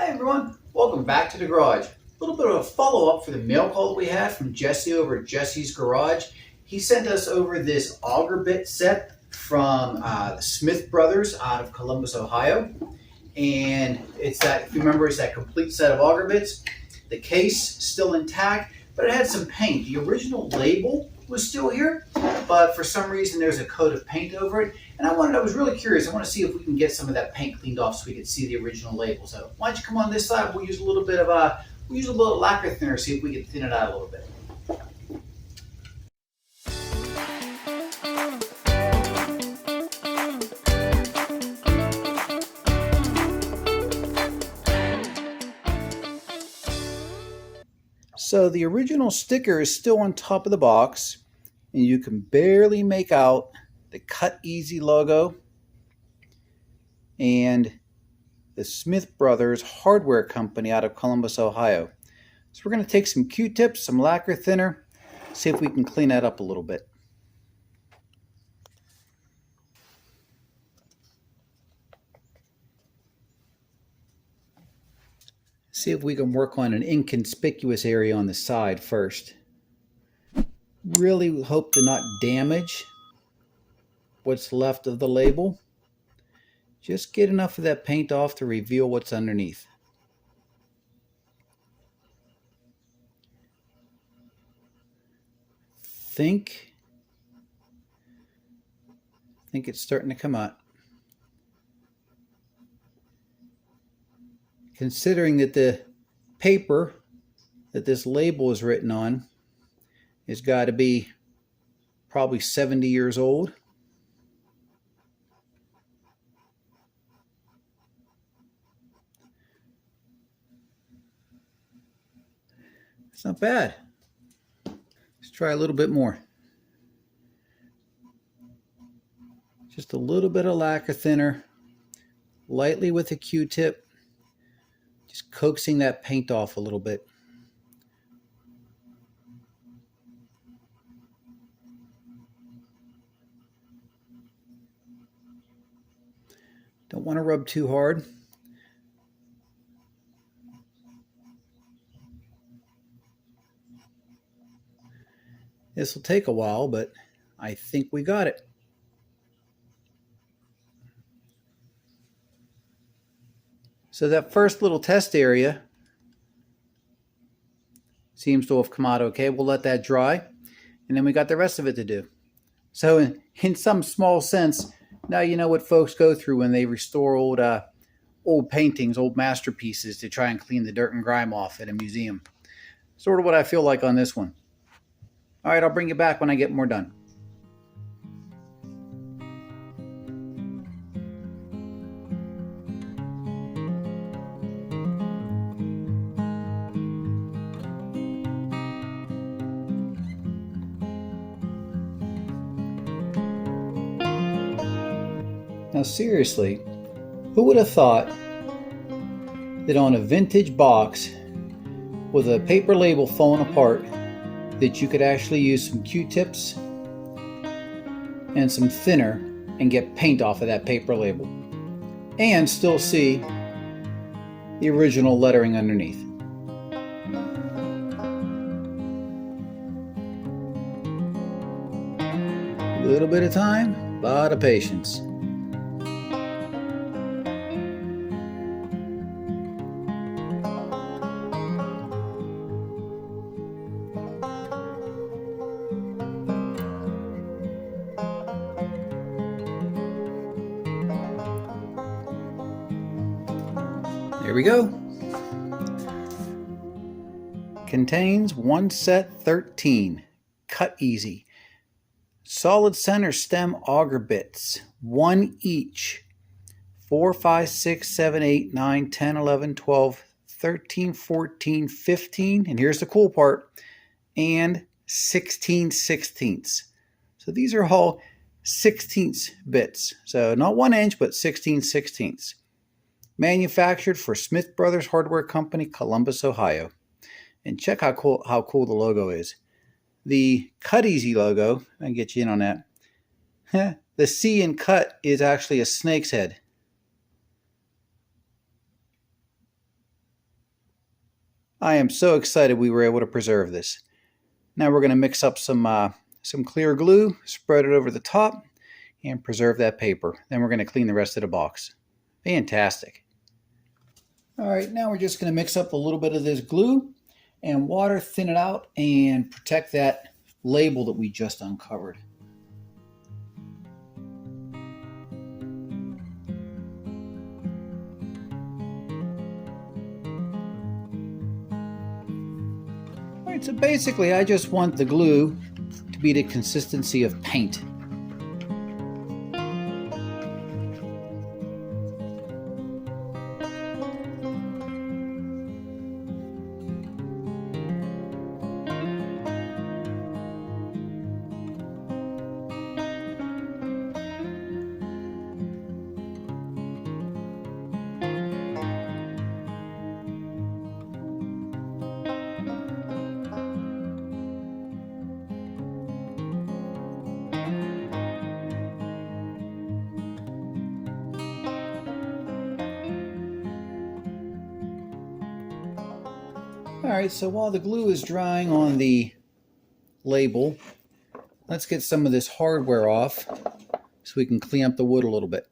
Hi everyone, welcome back to the garage. A little bit of a follow-up for the mail call that we had from Jesse over at Jesse's Garage. He sent us over this auger bit set from the Smith Brothers out of Columbus, Ohio. And it's that, if you remember, it's that complete set of auger bits. The case still intact, but it had some paint. The original label was still here, but for some reason there's a coat of paint over it. And I was really curious. I want to see if we can get some of that paint cleaned off so we can see the original label. So why don't you come on this side? We'll use a little bit of lacquer thinner, see if we can thin it out a little bit. So the original sticker is still on top of the box, and you can barely make out the Cut Easy logo and the Smith Brothers Hardware Company out of Columbus, Ohio. So we're going to take some Q-tips, some lacquer thinner, see if we can clean that up a little bit. See if we can work on an inconspicuous area on the side first. Really hope to not damage what's left of the label. Just get enough of that paint off to reveal what's underneath. Think it's starting to come out. Considering that the paper that this label is written on has got to be probably 70 years old. It's not bad. Let's try a little bit more. Just a little bit of lacquer thinner, lightly with a Q-tip. Just coaxing that paint off a little bit. Don't want to rub too hard. This will take a while, but I think we got it. So that first little test area seems to have come out okay. We'll let that dry, and then we got the rest of it to do. So in some small sense, now you know what folks go through when they restore old paintings, old masterpieces to try and clean the dirt and grime off at a museum. Sort of what I feel like on this one. All right, I'll bring you back when I get more done. Now seriously, who would have thought that on a vintage box with a paper label falling apart that you could actually use some Q-tips and some thinner and get paint off of that paper label and still see the original lettering underneath. A little bit of time, a lot of patience. There we go. Contains one set 13. Cut Easy. Solid center stem auger bits. 1 each. 4, 5, 6, 7, 8, 9, 10, 11, 12, 13, 14, 15. And here's the cool part. And 16/16. So these are all 16th bits. So not 1 inch, but 16/16. Manufactured for Smith Brothers Hardware Company, Columbus, Ohio. And check how cool the logo is. The Cut Easy logo, I can get you in on that. The C in cut is actually a snake's head. I am so excited we were able to preserve this. Now we're going to mix up some clear glue, spread it over the top, and preserve that paper. Then we're going to clean the rest of the box. Fantastic. All right, now we're just going to mix up a little bit of this glue and water, thin it out, and protect that label that we just uncovered. All right, so basically I just want the glue to be the consistency of paint. All right, so while the glue is drying on the label, let's get some of this hardware off so we can clean up the wood a little bit.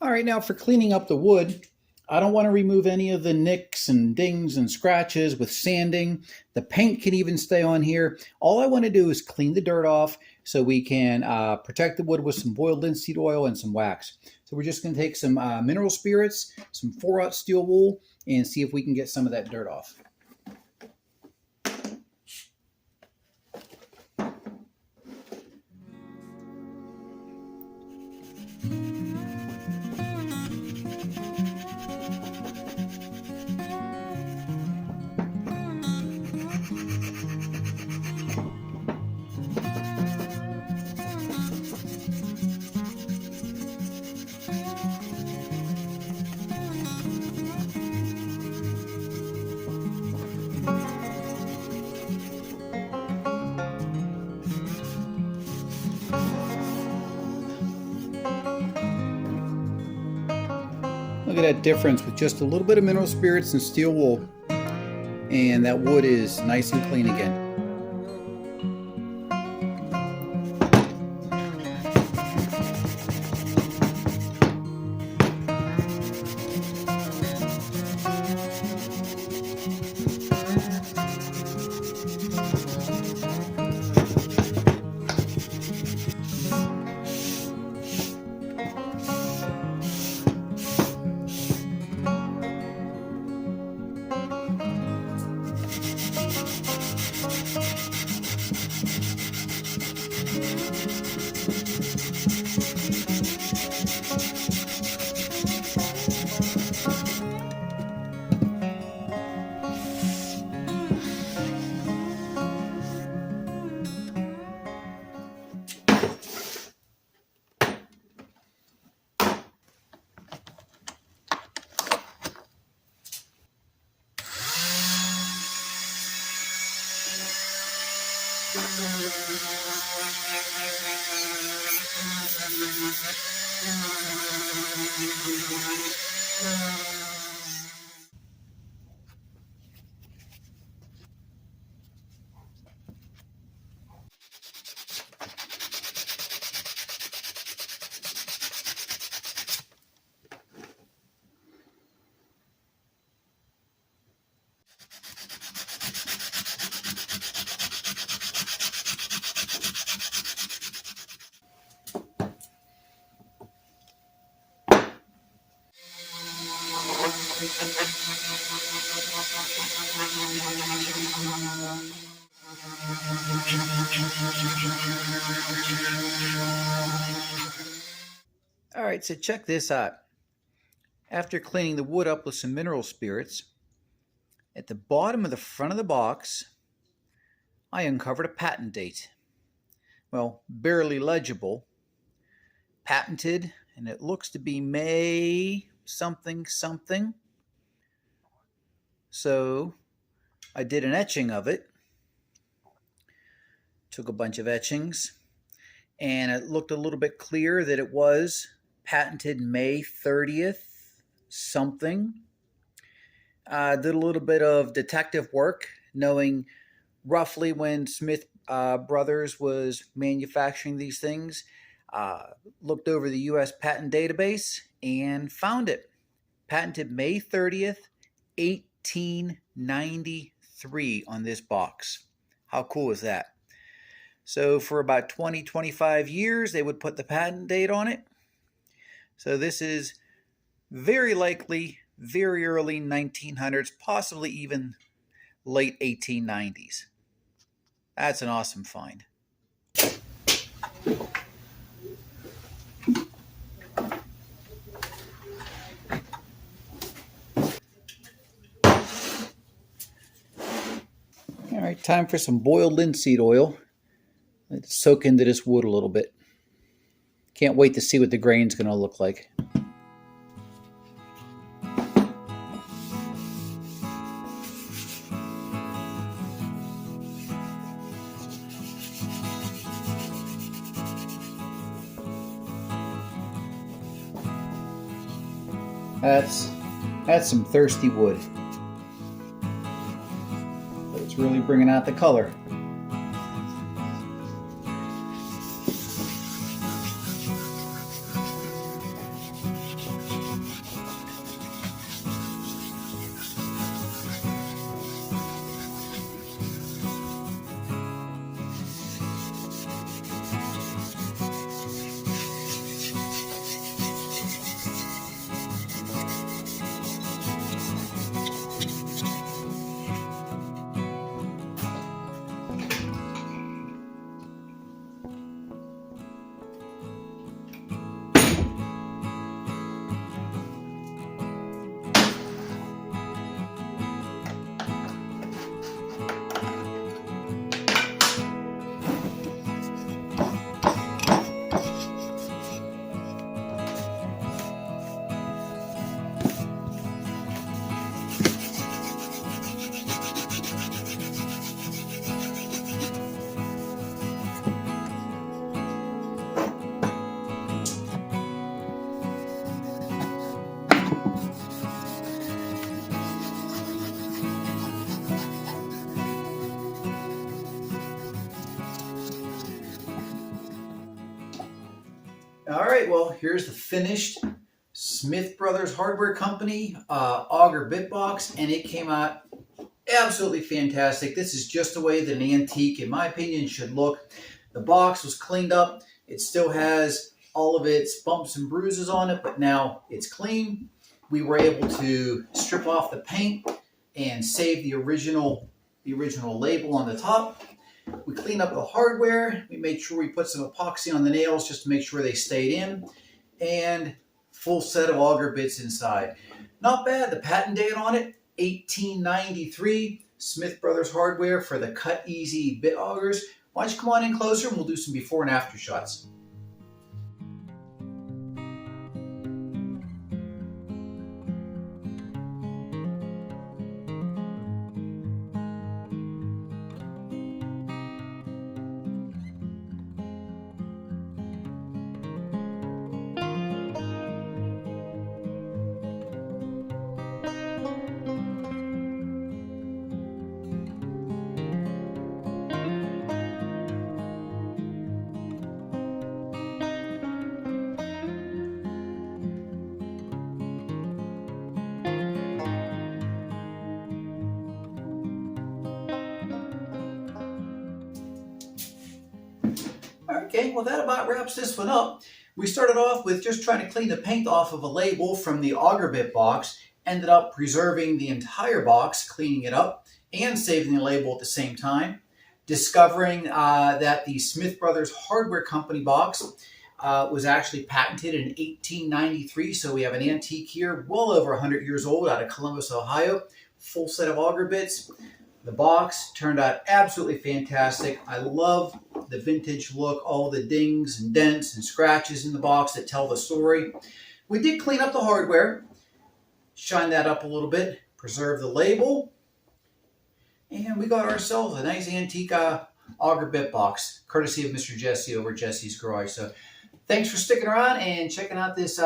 All right, now for cleaning up the wood, I don't want to remove any of the nicks and dings and scratches with sanding. The paint can even stay on here. All I want to do is clean the dirt off so we can protect the wood with some boiled linseed oil and some wax. So we're just going to take some mineral spirits, some 4/0 steel wool, and see if we can get some of that dirt off. Look at that difference with just a little bit of mineral spirits and steel wool, and that wood is nice and clean again. All right, so check this out. After cleaning the wood up with some mineral spirits, at the bottom of the front of the box, I uncovered a patent date. Well, barely legible, patented, and it looks to be May something something. So I did an etching of it, took a bunch of etchings, and it looked a little bit clear that it was patented May 30th something. Did a little bit of detective work, knowing roughly when Smith Brothers was manufacturing these things. Looked over the U.S. patent database and found it. Patented May 30th, 1893 on this box. How cool is that? So for about 20, 25 years, they would put the patent date on it. So this is very likely very early 1900s, possibly even late 1890s. That's an awesome find. All right, time for some boiled linseed oil. Let's soak into this wood a little bit. Can't wait to see what the grain's going to look like. That's some thirsty wood. But it's really bringing out the color. All right, well, here's the finished Smith Brothers Hardware Company Auger bit box, and it came out absolutely fantastic. This is just the way that an antique, in my opinion, should look. The box was cleaned up. It still has all of its bumps and bruises on it, but now it's clean. We were able to strip off the paint and save the original label on the top. We cleaned up the hardware. We made sure we put some epoxy on the nails just to make sure they stayed in. And full set of auger bits inside. Not bad. The patent date on it, 1893. Smith Brothers Hardware for the Cut Easy bit augers. Why don't you come on in closer and we'll do some before and after shots. Okay, well that about wraps this one up. We started off with just trying to clean the paint off of a label from the auger bit box, Ended up preserving the entire box, cleaning it up, and saving the label at the same time. Discovering that the Smith Brothers Hardware Company box was actually patented in 1893. So we have an antique here, well over 100 years old, out of Columbus, Ohio. Full set of auger bits. The box turned out absolutely fantastic. I love the vintage look, all the dings and dents and scratches in the box that tell the story. We did clean up the hardware, shine that up a little bit, preserve the label, and we got ourselves a nice antique auger bit box, courtesy of Mr. Jesse over at Jesse's Garage. So thanks for sticking around and checking out this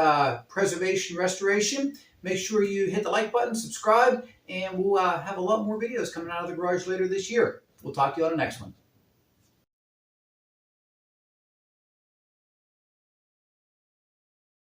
preservation restoration. Make sure you hit the like button, subscribe, and we'll have a lot more videos coming out of the garage later this year. We'll talk to you on the next one.